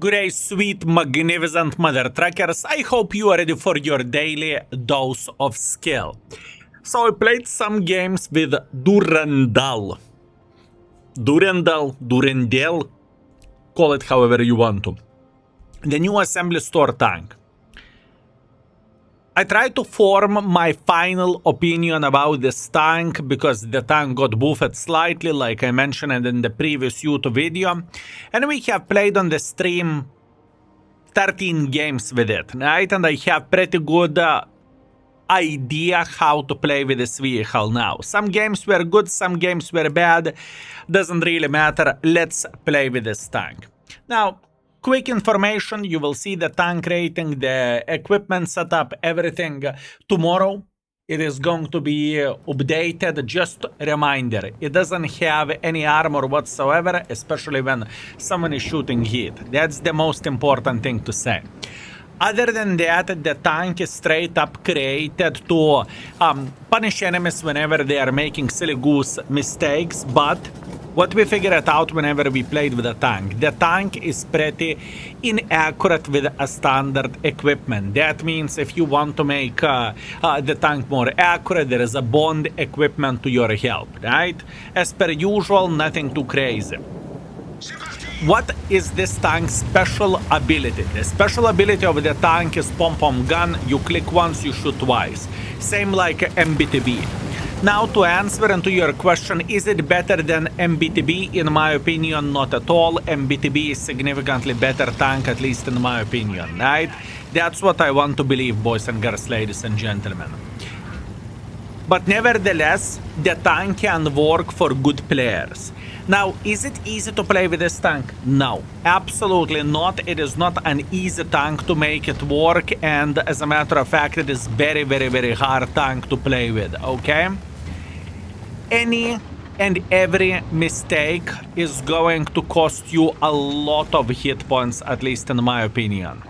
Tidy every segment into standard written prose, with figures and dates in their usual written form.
Good day, sweet, magnificent mother truckers. I hope you are ready for your daily dose of skill. So I played some games with Durendal. Durendal, call it however you want to. The new assembly store tank. I tried to form my final opinion about this tank because the tank got buffed slightly, like I mentioned in the previous YouTube video. And we have played on the stream 13 games with it, right? And I have pretty good idea how to play with this vehicle now. Some games were good, some games were bad. Doesn't really matter. Let's play with this tank. Now, quick information, you will see the tank rating, the equipment setup, everything tomorrow. It is going to be updated. Just a reminder, it doesn't have any armor whatsoever, especially when someone is shooting heat. That's the most important thing to say. Other than that, the tank is straight up created to punish enemies whenever they are making silly goose mistakes. But what we figured out whenever we played with the tank is pretty inaccurate with a standard equipment. That means if you want to make the tank more accurate, there is a bond equipment to your help, right? As per usual, nothing too crazy. What is this tank's special ability? The special ability of the tank is pom-pom gun. You click once, you shoot twice. Same like MBTB. Now, to answer into your question, is it better than MBTB? In my opinion, not at all. MBTB is significantly better tank, at least in my opinion, right? That's what I want to believe, boys and girls, ladies and gentlemen. But nevertheless, the tank can work for good players. Now, is it easy to play with this tank? No, absolutely not. It is not an easy tank to make it work, and as a matter of fact, it is very, very, very hard tank to play with, okay? Any and every mistake is going to cost you a lot of hit points, at least in my opinion.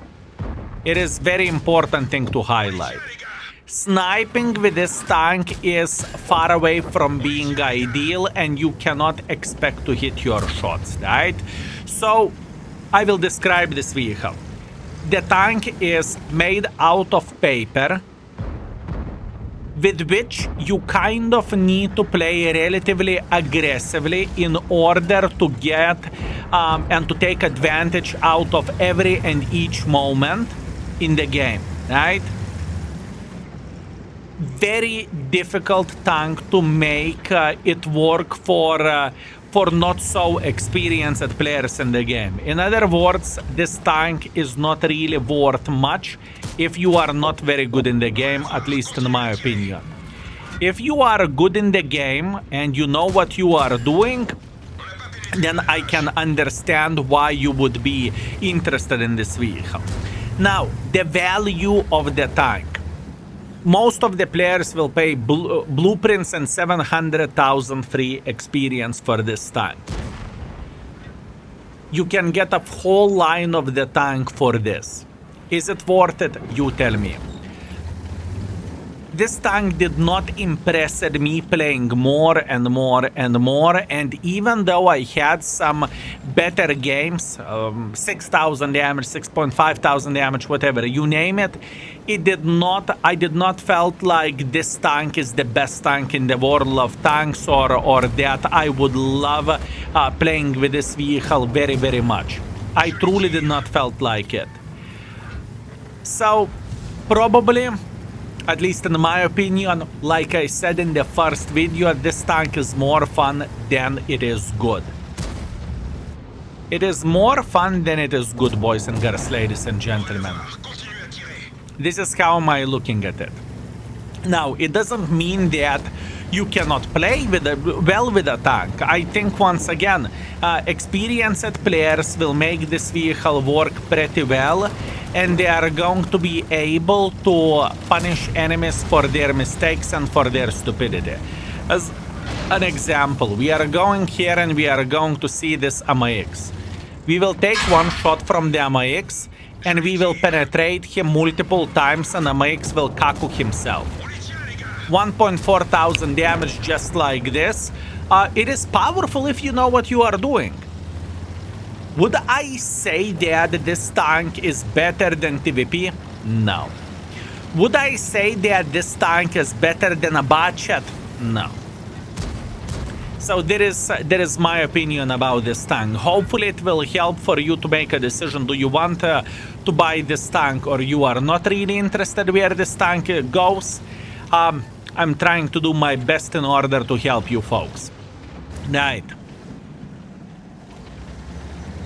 It is very important thing to highlight. Sniping with this tank is far away from being ideal, and you cannot expect to hit your shots, right? So, I will describe this vehicle. The tank is made out of paper, with which you kind of need to play relatively aggressively in order to get and to take advantage out of every and each moment in the game, right? Very difficult tank to make it work for not so experienced players in the game. In other words, this tank is not really worth much if you are not very good in the game, at least in my opinion. If you are good in the game and you know what you are doing, then I can understand why you would be interested in this vehicle. Now, the value of the tank. Most of the players will pay blueprints and 700,000 free experience for this tank. You can get a whole line of the tank for this. Is it worth it? You tell me. This tank did not impress me playing more and more and more, and even though I had some better games, 6,000 damage, 6,500 damage, whatever, you name it, I did not felt like this tank is the best tank in the world of tanks, or that I would love playing with this vehicle very, very much. I truly did not felt like it. So, probably, at least in my opinion, like I said in the first video, this tank is more fun than it is good. It is more fun than it is good, boys and girls, ladies and gentlemen. This is how am I looking at it. Now, it doesn't mean that you cannot play well with a tank. I think, once again, experienced players will make this vehicle work pretty well, and they are going to be able to punish enemies for their mistakes and for their stupidity. As an example, we are going here and we are going to see this AMX. We will take one shot from the AMX and we will penetrate him multiple times, and AMX will kaku himself. 1,400 damage just like this. It is powerful if you know what you are doing. Would I say that this tank is better than TVP? No. Would I say that this tank is better than a budget? No. So there is my opinion about this tank. Hopefully it will help for you to make a decision. Do you want to buy this tank, or you are not really interested where this tank goes? I'm trying to do my best in order to help you folks. Right.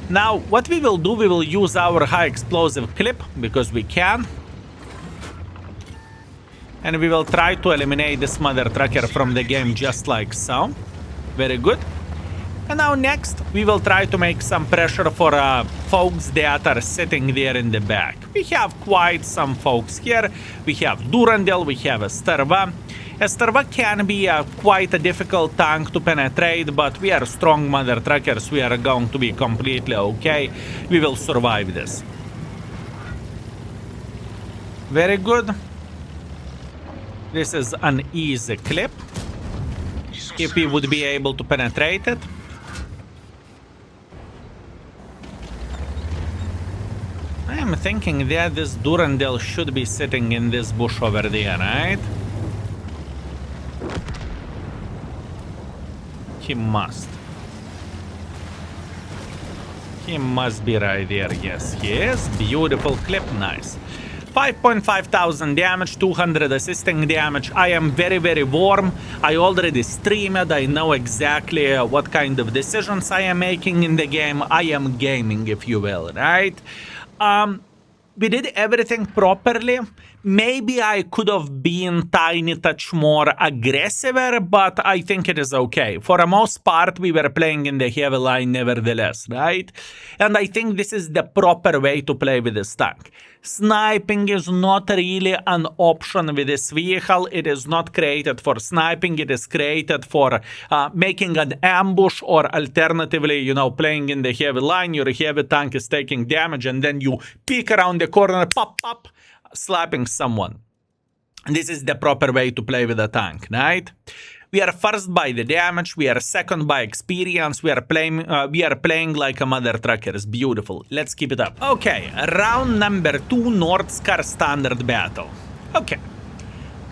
Now, what we will do, we will use our high explosive clip, because we can. And we will try to eliminate this mother trucker from the game just like so. Very good. And now next, we will try to make some pressure for folks that are sitting there in the back. We have quite some folks here. We have Durendal, we have Estarva. Estarva can be quite a difficult tank to penetrate, but we are strong mother truckers. We are going to be completely okay. We will survive this. Very good. This is an easy clip. If we would be able to penetrate it. I am thinking that this Durendal should be sitting in this bush over there, right? He must. He must be right there. Yes, he is. Beautiful clip. Nice. 5.5 thousand damage, 200 assisting damage. I am very, very warm. I already streamed. I know exactly what kind of decisions I am making in the game. I am gaming, if you will, right? We did everything properly. Maybe I could have been tiny touch more aggressive, but I think it is okay. For the most part, we were playing in the heavy line nevertheless, right? And I think this is the proper way to play with this tank. Sniping is not really an option with this vehicle. It is not created for sniping. It is created for making an ambush, or alternatively, you know, playing in the heavy line. Your heavy tank is taking damage and then you peek around the corner, pop, pop, slapping someone. This is the proper way to play with a tank, right? We are first by the damage, we are second by experience, we are playing like a mother trucker. It's beautiful. Let's keep it up. Okay, round number 2, Nordskar standard battle. Okay,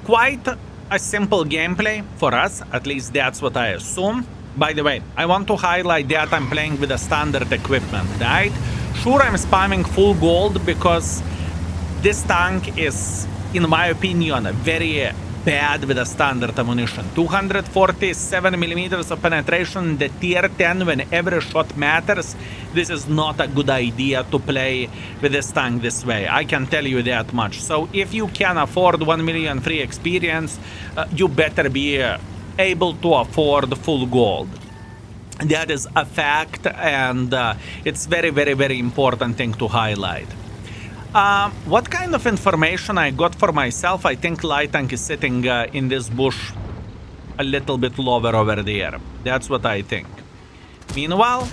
quite a simple gameplay for us, at least that's what I assume. By the way, I want to highlight that I'm playing with a standard equipment, right? Sure, I'm spamming full gold because this tank is, in my opinion, very bad with a standard ammunition. 247 millimeters of penetration, the tier 10, when every shot matters. This is not a good idea to play with this tank this way. I can tell you that much. So if you can afford 1 million free experience, you better be able to afford full gold. That is a fact, and it's very, very, very important thing to highlight. What kind of information I got for myself? I think light tank is sitting in this bush a little bit lower over there. That's what I think. Meanwhile,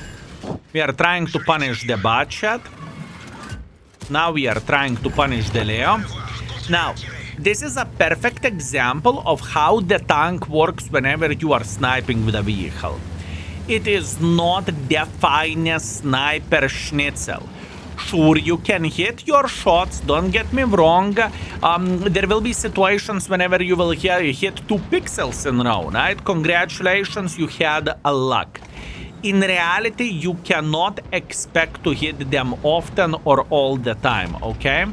we are trying to punish the bot chat. Now we are trying to punish the Leo. Now, this is a perfect example of how the tank works whenever you are sniping with a vehicle. It is not the finest sniper schnitzel. Sure, you can hit your shots, don't get me wrong. There will be situations whenever you will hit 2 pixels in a row, right? Congratulations, you had a luck. In reality, you cannot expect to hit them often or all the time, okay?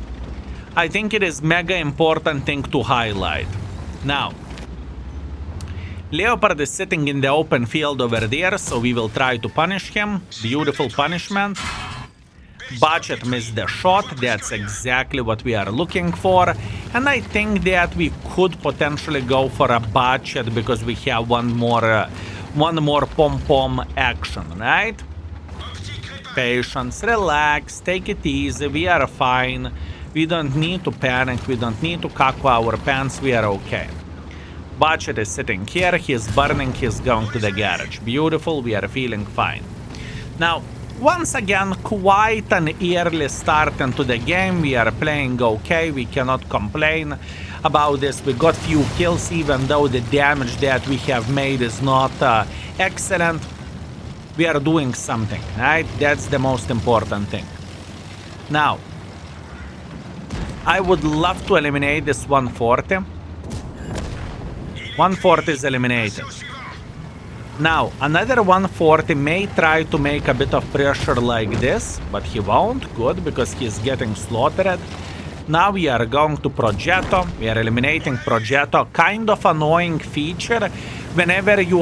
I think it is mega important thing to highlight. Now, Leopard is sitting in the open field over there, so we will try to punish him. Beautiful punishment. Budget missed the shot. That's exactly what we are looking for. And I think that we could potentially go for a budget because we have one more pom-pom action, right? Patience, relax, take it easy. We are fine. We don't need to panic. We don't need to cock our pants. We are okay. Budget is sitting here. He's burning. He's going to the garage. Beautiful. We are feeling fine. Now, once again, quite an early start into the game. We are playing okay. We cannot complain about this. We got few kills, even though the damage that we have made is not excellent. we are doing something, right? That's the most important thing. Now, I would love to eliminate this 140. 140 is eliminated. Now, another 140 may try to make a bit of pressure like this, but he won't. Good, because he's getting slaughtered. Now we are going to Progetto. We are eliminating Progetto. Kind of annoying feature whenever you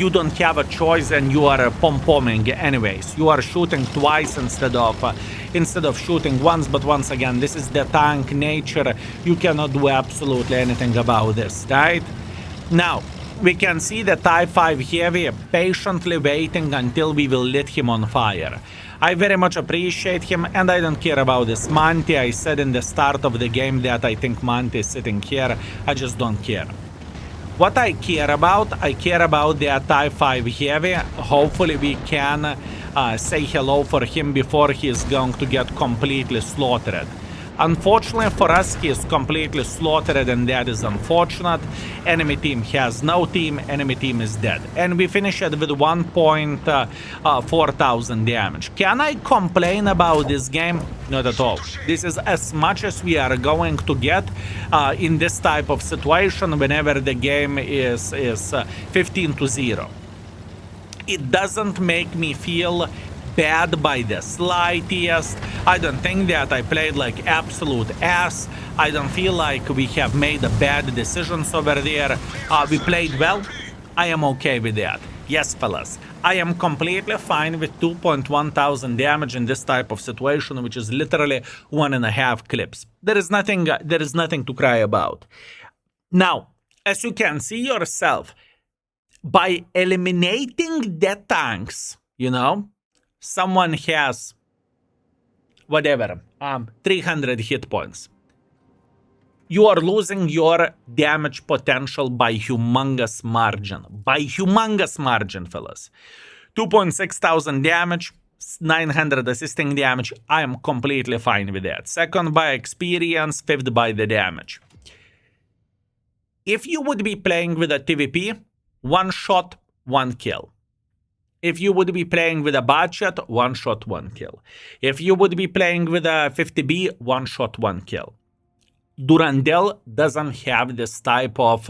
don't have a choice and you are pom-pomming anyways. You are shooting twice instead of shooting once, but once again, this is the tank nature. You cannot do absolutely anything about this, right? Now, we can see the Type 5 Heavy patiently waiting until we will lit him on fire. I very much appreciate him, and I don't care about this Monty. I said in the start of the game that I think Monty is sitting here. I just don't care. What I care about the Type 5 Heavy. Hopefully we can say hello for him before he is going to get completely slaughtered. Unfortunately for us, he is completely slaughtered, and that is unfortunate. Enemy team has no team, enemy team is dead. And we finish it with 1,400 damage. Can I complain about this game? Not at all. This is as much as we are going to get in this type of situation whenever the game is 15-0. It doesn't make me feel bad by the slightest. I don't think that I played like absolute ass. I don't feel like we have made bad decisions over there. We played well. I am okay with that. Yes, fellas. I am completely fine with 2,100 damage in this type of situation, which is literally 1.5 clips. There is nothing to cry about. Now, as you can see yourself, by eliminating the tanks, you know, someone has, whatever, 300 hit points. You are losing your damage potential by humongous margin. By humongous margin, fellas. 2,600 damage, 900 assisting damage. I am completely fine with that. Second by experience, fifth by the damage. If you would be playing with a TVP, one shot, one kill. If you would be playing with a budget, one shot, one kill. If you would be playing with a 50B, one shot, one kill. Durendal doesn't have this type of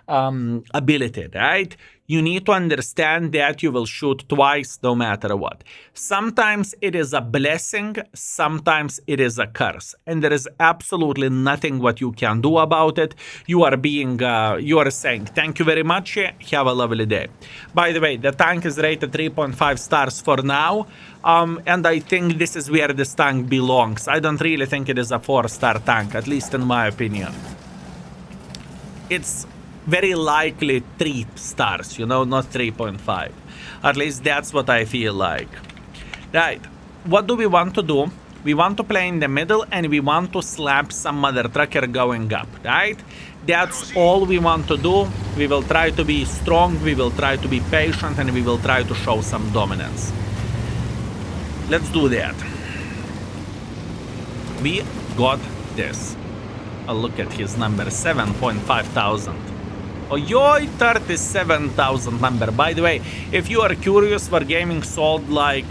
ability, right? You need to understand that you will shoot twice no matter what. Sometimes it is a blessing, sometimes it is a curse, and there is absolutely nothing what you can do about it. You are saying thank you very much, have a lovely day. By the way, the tank is rated 3.5 stars for now, and I think this is where this tank belongs. I don't really think it is a 4-star tank, at least in my opinion. It's very likely 3 stars, you know, not 3.5. At least that's what I feel like. Right, what do we want to do? We want to play in the middle and we want to slap some mother trucker going up, right? That's all we want to do. We will try to be strong, we will try to be patient, and we will try to show some dominance. Let's do that. We got this. Oh, look at his number, 7,500. Oh, yoy, 37,000 number. By the way, if you are curious, Wargaming sold like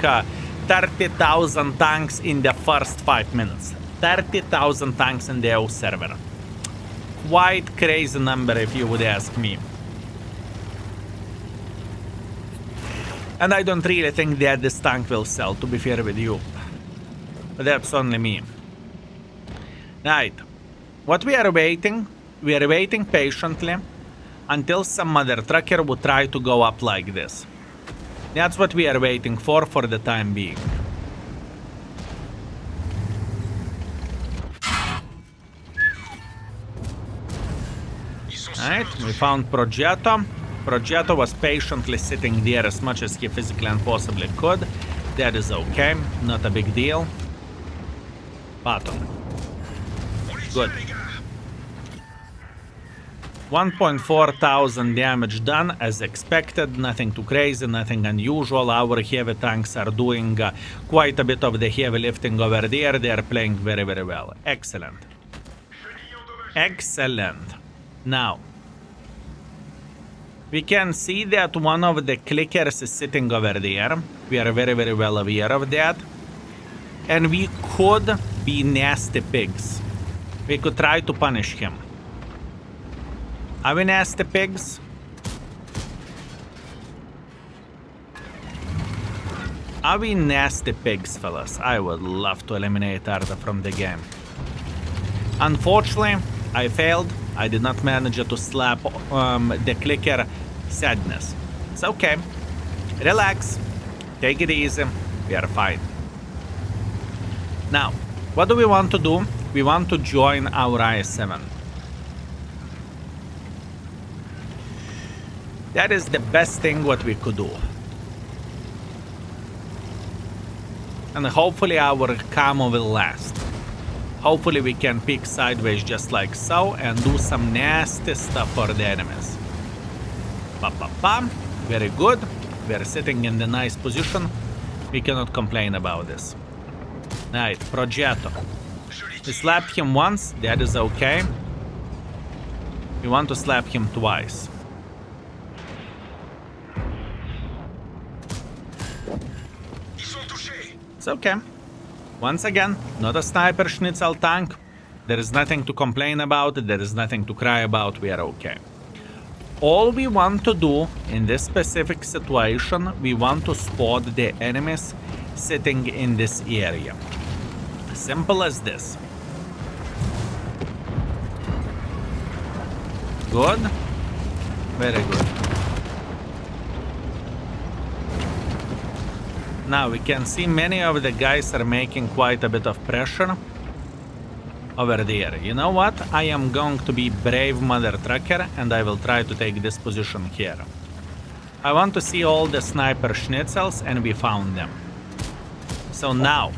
30,000 tanks in the first 5 minutes. 30,000 tanks in the AO server. Quite crazy number if you would ask me. And I don't really think that this tank will sell, to be fair with you. But that's only me. Right. What we are waiting patiently until some mother trucker would try to go up like this. That's what we are waiting for the time being. Alright, we found Progetto. Progetto was patiently sitting there as much as he physically and possibly could. That is okay, not a big deal. Bottom. Good. 1,400 damage done as expected, nothing too crazy, nothing unusual. Our heavy tanks are doing quite a bit of the heavy lifting over there. They are playing very, very well. Excellent. Excellent. Now, We can see that one of the clickers is sitting over there. We are very, very well aware of that. And we could be nasty pigs. We could try to punish him. Are we nasty pigs? Are we nasty pigs, fellas? I would love to eliminate Arda from the game. Unfortunately, I failed. I did not manage to slap the clicker. Sadness. It's okay. Relax. Take it easy. We are fine. Now, what do we want to do? We want to join our IS-7. That is the best thing what we could do. And hopefully our camo will last. Hopefully we can peek sideways just like so and do some nasty stuff for the enemies. Pa-pa-pam. Very good. We are sitting in the nice position. We cannot complain about this. Right, Progetto. We slapped him once. That is okay. We want to slap him twice. It's okay. Once again, not a sniper schnitzel tank. There is nothing to complain about. There is nothing to cry about. We are okay. All we want to do in this specific situation, we want to spot the enemies sitting in this area. Simple as this. Good. Very good. Now we can see many of the guys are making quite a bit of pressure over there. You know what? I am going to be brave mother trucker and I will try to take this position here. I want to see all the sniper schnitzels and we found them. So now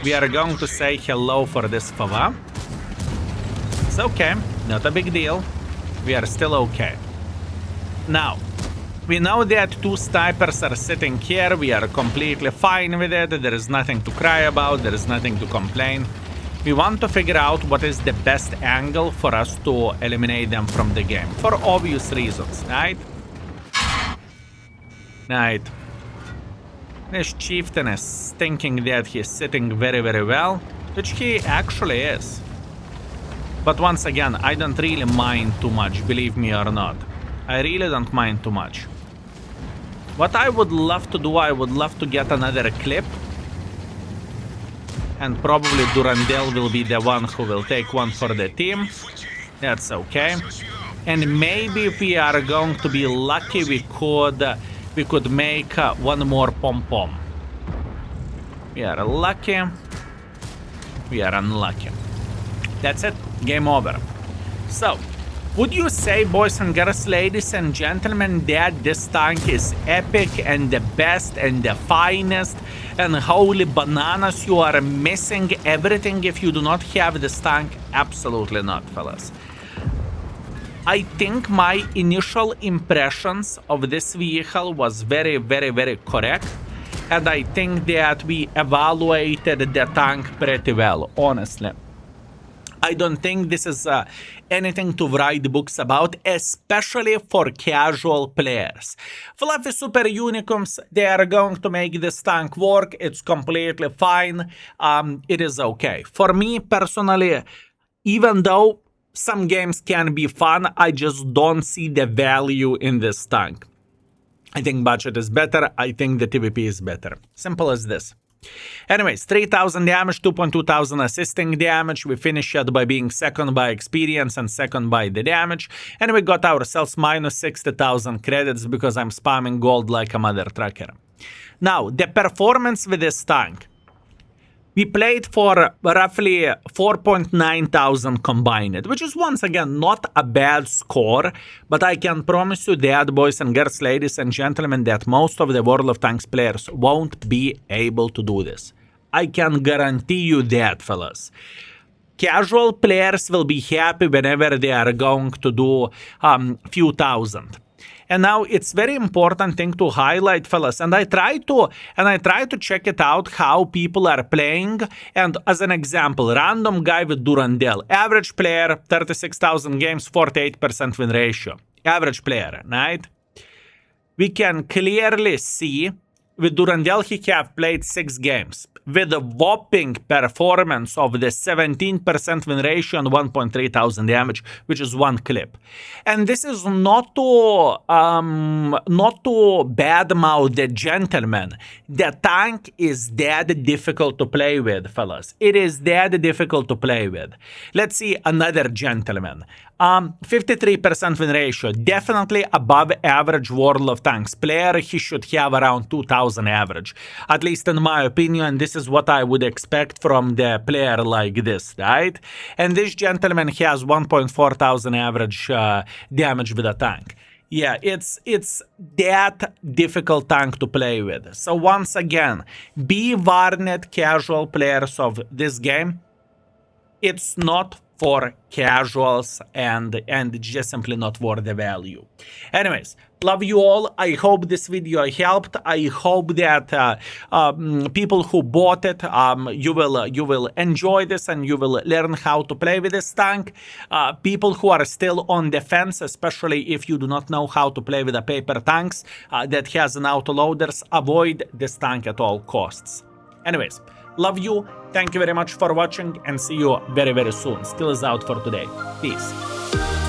we are going to say hello for this fava. It's okay, not a big deal. We are still okay. Now, we know that two snipers are sitting here. We are completely fine with it. There is nothing to cry about. There is nothing to complain. We want to figure out what is the best angle for us to eliminate them from the game. For obvious reasons, right? Right. This chieftain is thinking that he's sitting very, very well, which he actually is. But once again, I don't really mind too much, believe me or not. I really don't mind too much. What I would love to do, I would love to get another clip. And probably Durendal will be the one who will take one for the team. That's okay. And maybe if we are going to be lucky, we could make one more pom-pom. We are lucky. We are unlucky. That's it. Game over. So, would you say, boys and girls, ladies and gentlemen, that this tank is epic and the best and the finest and holy bananas, you are missing everything if you do not have this tank? Absolutely not, fellas. I think my initial impressions of this vehicle was very, very, very correct. And I think that we evaluated the tank pretty well, honestly. I don't think this is anything to write books about, especially for casual players. Fluffy Super Unicums, they are going to make this tank work. It's completely fine. It is okay. For me personally, even though some games can be fun, I just don't see the value in this tank. I think budget is better. I think the TVP is better. Simple as this. Anyways, 3000 damage, 2,200 assisting damage. We finished it by being second by experience and second by the damage. And we got ourselves minus 60,000 credits because I'm spamming gold like a mother trucker. Now, the performance with this tank. We played for roughly 4,900 combined, which is once again not a bad score, but I can promise you that, boys and girls, ladies and gentlemen, that most of the World of Tanks players won't be able to do this. I can guarantee you that, fellas. Casual players will be happy whenever they are going to do few thousand. And now it's very important thing to highlight, fellas, and I try to check it out how people are playing. And as an example, random guy with Durendal, average player, 36,000 games, 48% win ratio. Average player, right? we can clearly see with Durendal he have played 6 games with a whopping performance of the 17% win ratio and 1.3 thousand damage, which is one clip. And this is not to badmouth the gentleman. The tank is that difficult to play with, fellas. It is that difficult to play with. Let's see another gentleman. 53% win ratio, definitely above average World of Tanks player. He should have around 2000 average, at least in my opinion. This is what I would expect from the player like this, right? And this gentleman has 1.4 thousand average damage with a tank. Yeah, it's that difficult tank to play with. So once again, be warned, casual players of this game. It's not for casuals, and just simply not worth the value. Anyways, love you all. I hope this video helped. I hope that people who bought it, you will enjoy this and you will learn how to play with this tank. People who are still on defense, especially if you do not know how to play with a paper tanks that has an autoloaders, avoid this tank at all costs. Anyways, love you. Thank you very much for watching and see you very, very soon. Skill is out for today. Peace.